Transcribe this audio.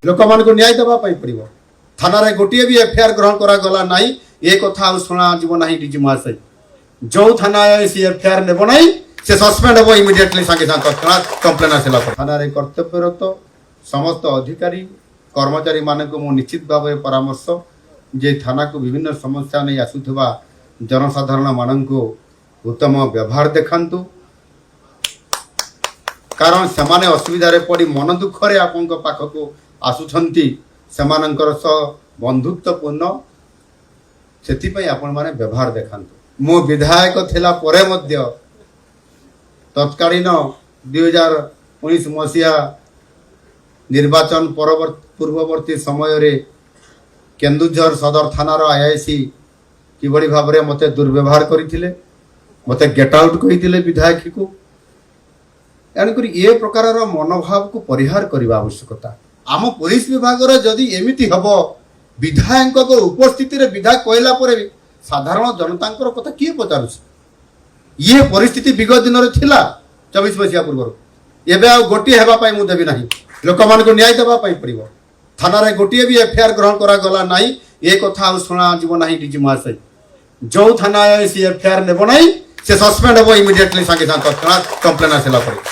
लोक मान न्याय देवाई पड़ो थाना गोटे भी एफआईआर ग्रहण करागला ना ये कथा शुणा ना डीजी महाशय जो थाना सी एफआईआर नेब ना से सस्पेंड हम इमिडिएटली सागे तत्काल कंप्लेन आसला थाना कर्तव्यरत समस्त अधिकारी कर्मचारी मान को निश्चित भाव परामर्श जे थाना को विभिन्न समस्या नहीं आसुवा जनसाधारण मान को उत्तम व्यवहार देखांतु कारण से असुविधा पड़ी मन दुखरे आपण पाखक आसुछंती सेमानंकर सह बंधुत्वपूर्ण से आपण माने व्यवहार देखांतु मो विधायक थिला परे मध्य तत्कालीन 2019 मसीहा निर्वाचन पूर्ववर्ती समय रे केन्दुझर सदर थानार आईआईसी किभली भाव में मते दुर्व्यवहार करथिले मते गेट आउट कहिथिले विधायक को एणुक ये प्रकार मनोभाव को परिहार करने आवश्यकता आम पुलिस विभाग जदि एमती हम विधायक उपस्थिति रे विधायक कहला पर भी साधारण जनता कथा किए पचार ये परिस्थिति विगत दिन थिला 24 मसीहा पूर्व एबे आ गोटे हेबाई मुझे देवी ना लोक मान न्याय देवाई पड़ो थाना गोटे भी एफआईआर ग्रहण करागला ना ये कथा शुणा ना डीजी महाशय जो थाना सी एफआईआर नेब ना से सस्पेंड हम इमिडिएटली सागे तत्काल कंप्लेन आसला।